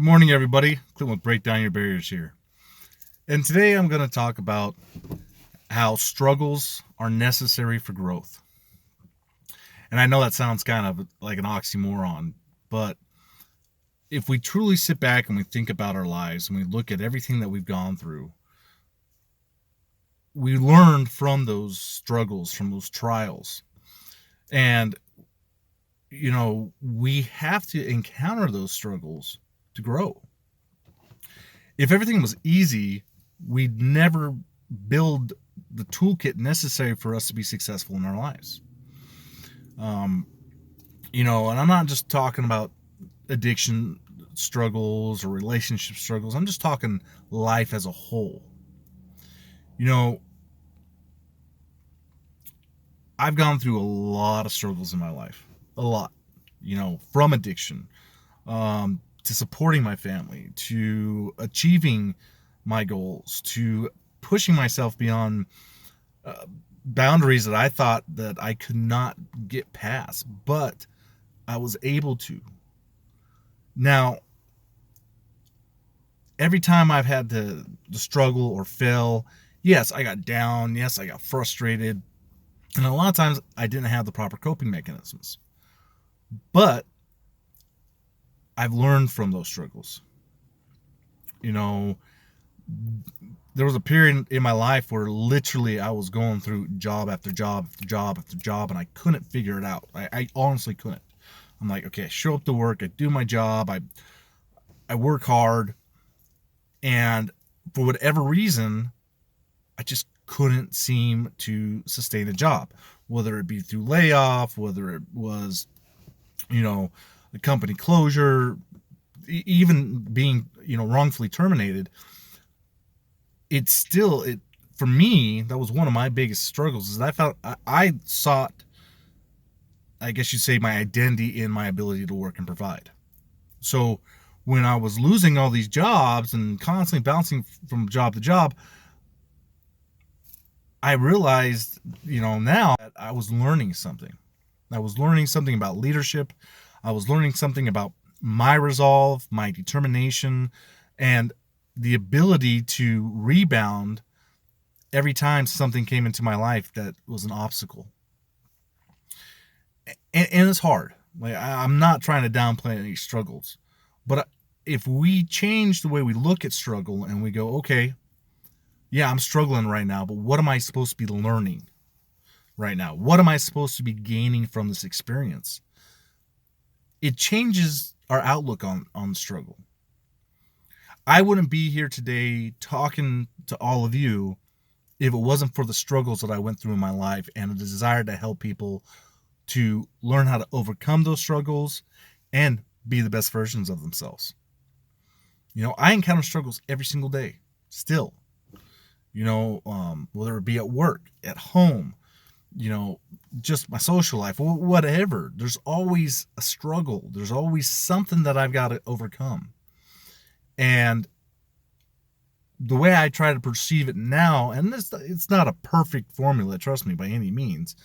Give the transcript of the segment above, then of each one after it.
Good morning, everybody. Clint with Break Down Your Barriers here. And today I'm going to talk about how struggles are necessary for growth. And I know that sounds kind of like an oxymoron, but if we truly sit back and we think about our lives and we look at everything that we've gone through, we learn from those struggles, from those trials. And, we have to encounter those struggles to grow. If everything was easy, we'd never build the toolkit necessary for us to be successful in our lives. And I'm not just talking about addiction struggles or relationship struggles. I'm just talking life as a whole. I've gone through a lot of struggles in my life, a lot, from addiction, to supporting my family, to achieving my goals, to pushing myself beyond boundaries that I thought that I could not get past, but I was able to. Now, every time I've had to struggle or fail, yes, I got down, yes, I got frustrated, and a lot of times I didn't have the proper coping mechanisms. But I've learned from those struggles. There was a period in my life where literally I was going through job after job after job after job, and I couldn't figure it out. I honestly couldn't. I'm like, okay, I show up to work, I do my job, I work hard, and for whatever reason, I just couldn't seem to sustain a job, whether it be through layoff, whether it was, the company closure, even being, wrongfully terminated. For me, that was one of my biggest struggles, is I felt I sought, I guess you'd say, my identity in my ability to work and provide. So when I was losing all these jobs and constantly bouncing from job to job, I realized, now that I was learning something. I was learning something about leadership. I was learning something about my resolve, my determination, and the ability to rebound every time something came into my life that was an obstacle. And it's hard. Like, I'm not trying to downplay any struggles, but if we change the way we look at struggle and we go, okay, yeah, I'm struggling right now, but what am I supposed to be learning right now? What am I supposed to be gaining from this experience? It changes our outlook on struggle. I wouldn't be here today talking to all of you if it wasn't for the struggles that I went through in my life and a desire to help people to learn how to overcome those struggles and be the best versions of themselves. I encounter struggles every single day still, whether it be at work, at home, just my social life, whatever. There's always a struggle. There's always something that I've got to overcome. And the way I try to perceive it now, and it's not a perfect formula, trust me, by any means,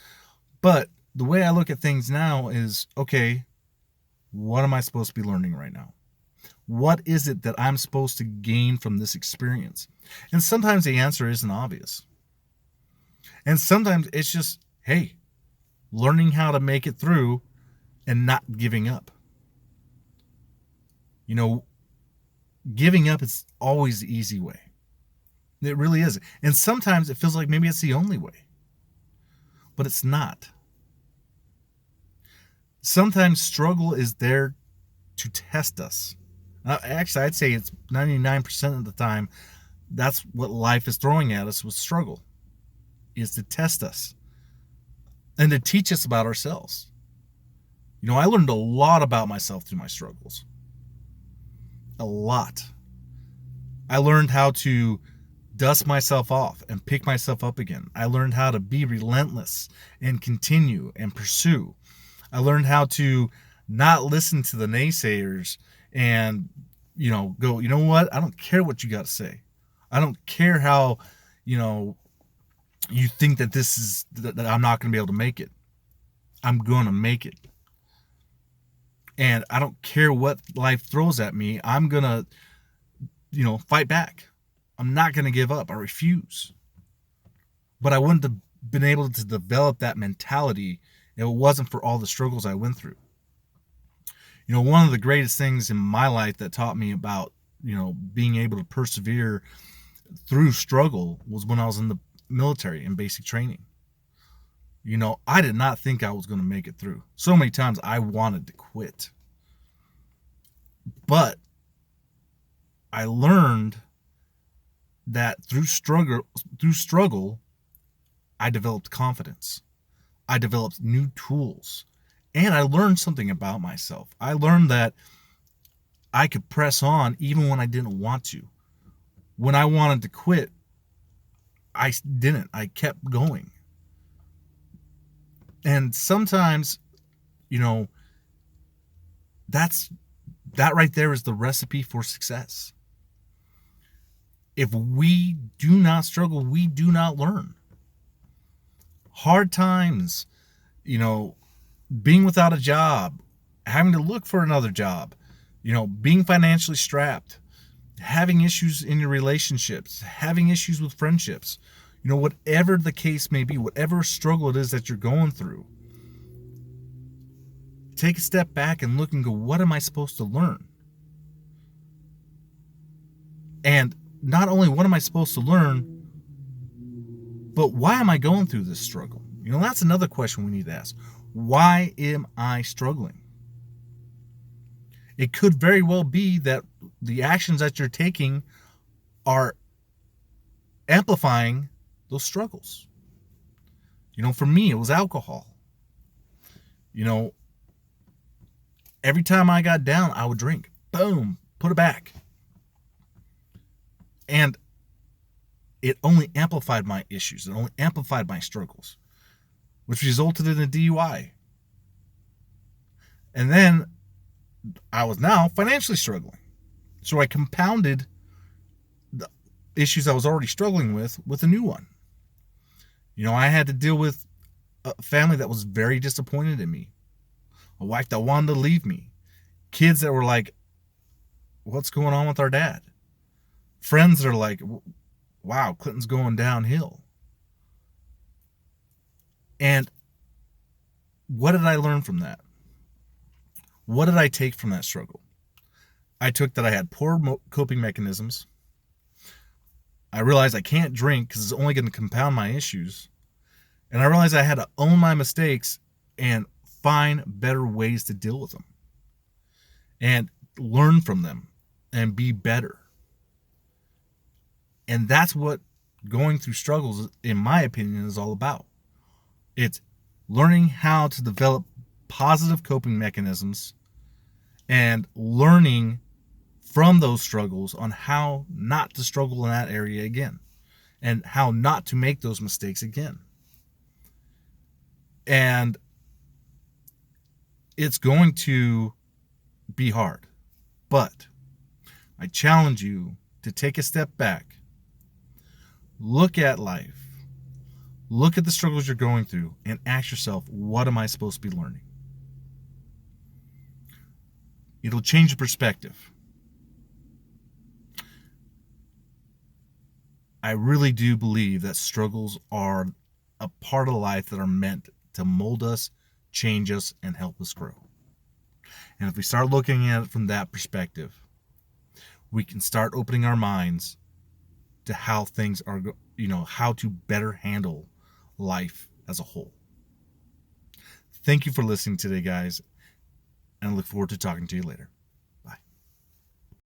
but the way I look at things now is, okay, what am I supposed to be learning right now? What is it that I'm supposed to gain from this experience? And sometimes the answer isn't obvious. And sometimes it's just, hey, learning how to make it through and not giving up. Giving up is always the easy way. It really is. And sometimes it feels like maybe it's the only way. But it's not. Sometimes struggle is there to test us. Actually, I'd say it's 99% of the time, that's what life is throwing at us with struggle, is to test us and to teach us about ourselves. I learned a lot about myself through my struggles. A lot. I learned how to dust myself off and pick myself up again. I learned how to be relentless and continue and pursue. I learned how to not listen to the naysayers and, go, you know what? I don't care what you got to say. I don't care how, you think that that I'm not going to be able to make it. I'm going to make it. And I don't care what life throws at me. I'm going to, fight back. I'm not going to give up. I refuse. But I wouldn't have been able to develop that mentality if it wasn't for all the struggles I went through. One of the greatest things in my life that taught me about, being able to persevere through struggle was when I was in the military in basic training. I did not think I was going to make it through. So many times I wanted to quit. But I learned that through struggle, I developed confidence. I developed new tools. And I learned something about myself. I learned that I could press on even when I didn't want to. When I wanted to quit, I didn't. I kept going. And sometimes, that right there is the recipe for success. If we do not struggle, we do not learn. Hard times, being without a job, having to look for another job, being financially strapped, having issues in your relationships, having issues with friendships, whatever the case may be, whatever struggle it is that you're going through, take a step back and look and go, what am I supposed to learn? And not only what am I supposed to learn, but why am I going through this struggle? That's another question we need to ask. Why am I struggling? It could very well be that the actions that you're taking are amplifying those struggles. For me, it was alcohol. Every time I got down, I would drink. Boom, put it back. And it only amplified my issues. It only amplified my struggles, which resulted in a DUI. And then I was now financially struggling. So I compounded the issues I was already struggling with a new one. I had to deal with a family that was very disappointed in me, a wife that wanted to leave me, kids that were like, what's going on with our dad? Friends that are like, wow, Clinton's going downhill. And what did I learn from that? What did I take from that struggle? I took that I had poor coping mechanisms. I realized I can't drink because it's only going to compound my issues. And I realized I had to own my mistakes and find better ways to deal with them. And learn from them and be better. And that's what going through struggles, in my opinion, is all about. It's learning how to develop positive coping mechanisms and learning from those struggles on how not to struggle in that area again and how not to make those mistakes again. And it's going to be hard, but I challenge you to take a step back, look at life, look at the struggles you're going through, and ask yourself, what am I supposed to be learning? It'll change your perspective. I really do believe that struggles are a part of life that are meant to mold us, change us, and help us grow. And if we start looking at it from that perspective, we can start opening our minds to how things are, how to better handle life as a whole. Thank you for listening today, guys, and I look forward to talking to you later.